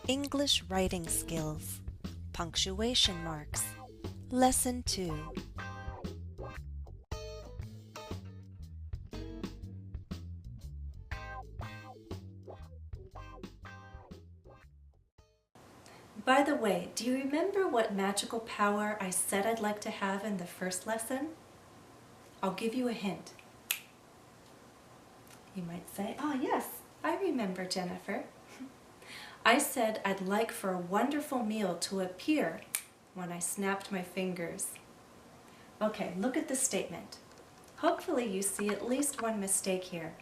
English writing skills, punctuation marks, Lesson 2. By the way, do you remember what magical power I said I'd like to have in the first lesson? I'll give you a hint. You might say, oh yes, I remember, Jennifer. I said I'd like for a wonderful meal to appear when I snapped my fingers. Okay, look at the statement. Hopefully you see at least one mistake here.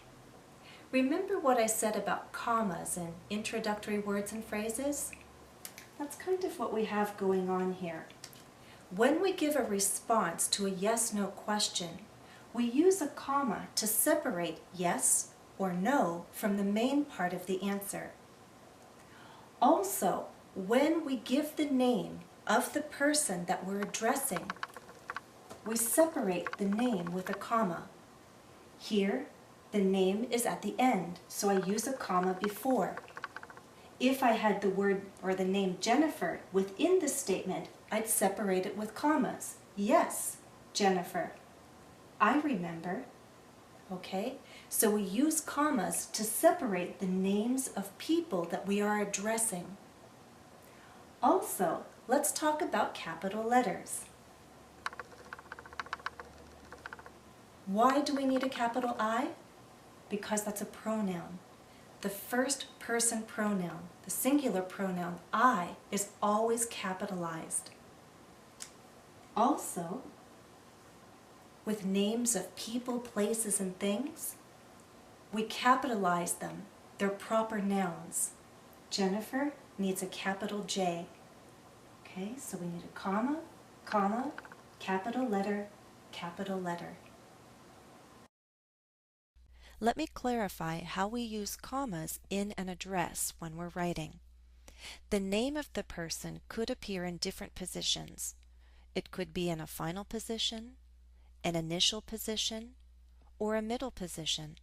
Remember what I said about commas in introductory words and phrases? That's kind of what we have going on here. When we give a response to a yes-no question, we use a comma to separate yes or no from the main part of the answer. Also, when we give the name of the person that we're addressing, we separate the name with a comma. Here, the name is at the end, so I use a comma before. If I had the word or the name Jennifer within the statement, I'd separate it with commas. Yes, Jennifer. I remember. Okay, so we use commas to separate the names of people that we are addressing. Also, let's talk about capital letters. Why do we need a capital I? Because that's a pronoun. The first person pronoun, the singular pronoun I, is always capitalized. Also, with names of people, places, and things, we capitalize them. They're proper nouns. Jennifer needs a capital J. Okay, so we need a comma, comma, capital letter, capital letter. Let me clarify how we use commas in an address when we're writing. The name of the person could appear in different positions. It could be in a final position, an initial position, or a middle position.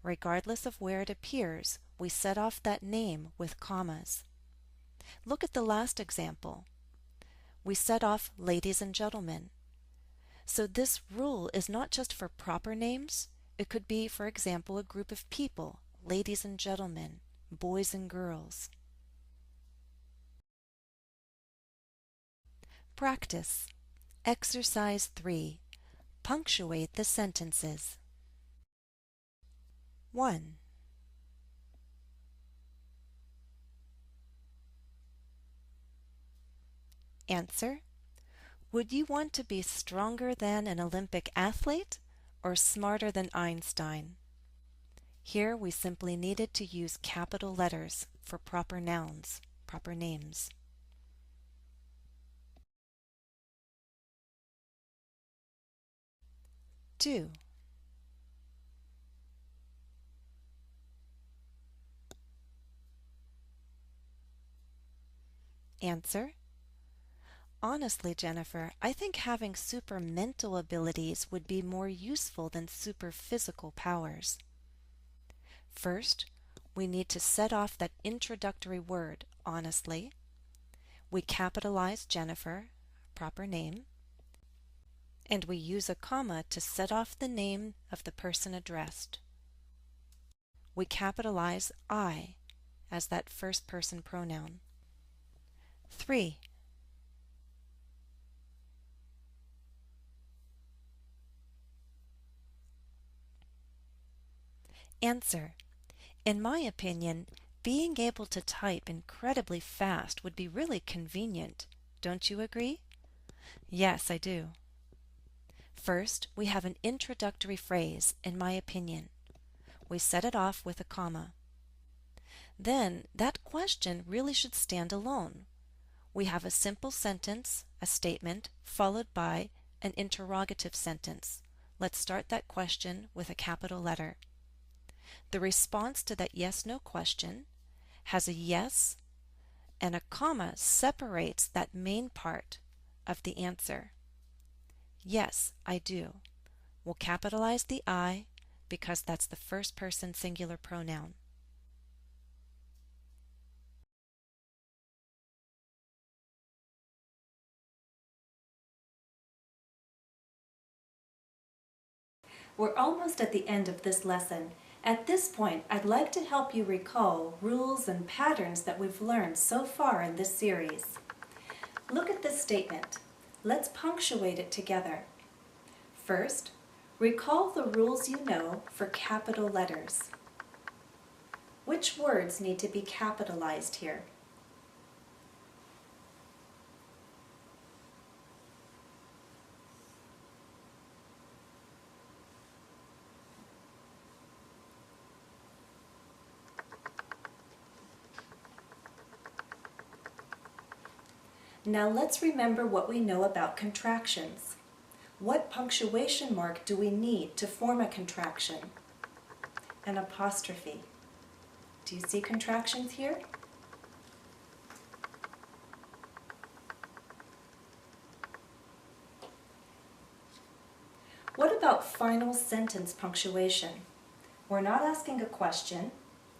Regardless of where it appears, we set off that name with commas. Look at the last example. We set off ladies and gentlemen. So this rule is not just for proper names. It could be, for example, a group of people, ladies and gentlemen, boys and girls. Practice. Exercise 3. Punctuate the sentences. 1. Answer. Would you want to be stronger than an Olympic athlete or smarter than Einstein? Here we simply needed to use capital letters for proper nouns, proper names. 2. Answer. Honestly, Jennifer, I think having super mental abilities would be more useful than super physical powers. First, we need to set off that introductory word, honestly. We capitalize Jennifer, proper name, and we use a comma to set off the name of the person addressed. We capitalize I as that first person pronoun. 3. Answer. In my opinion, being able to type incredibly fast would be really convenient. Don't you agree? Yes, I do. First, we have an introductory phrase, in my opinion. We set it off with a comma. Then, that question really should stand alone. We have a simple sentence, a statement, followed by an interrogative sentence. Let's start that question with a capital letter. The response to that yes-no question has a yes, and a comma separates that main part of the answer. Yes, I do. We'll capitalize the I because that's the first person singular pronoun. We're almost at the end of this lesson. At this point, I'd like to help you recall rules and patterns that we've learned so far in this series. Look at this statement. Let's punctuate it together. First, recall the rules you know for capital letters. Which words need to be capitalized here? Now let's remember what we know about contractions. What punctuation mark do we need to form a contraction? An apostrophe. Do you see contractions here? What about final sentence punctuation? We're not asking a question.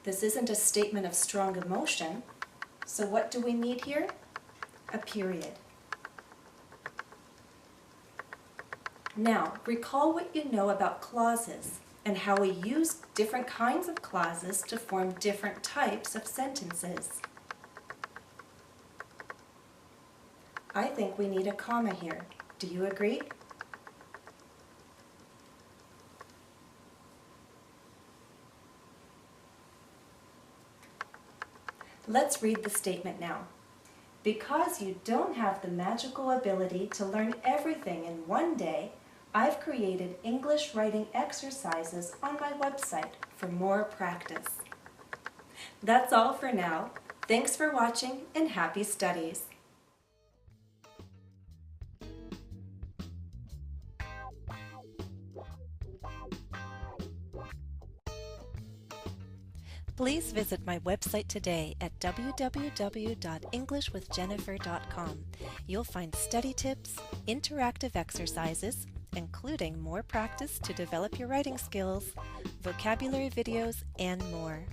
This isn't a statement of strong emotion. So what do we need here? A period. Now, recall what you know about clauses and how we use different kinds of clauses to form different types of sentences. I think we need a comma here. Do you agree? Let's read the statement now. Because you don't have the magical ability to learn everything in one day, I've created English writing exercises on my website for more practice. That's all for now. Thanks for watching and happy studies. Please visit my website today at www.englishwithjennifer.com. You'll find study tips, interactive exercises, including more practice to develop your writing skills, vocabulary videos, and more.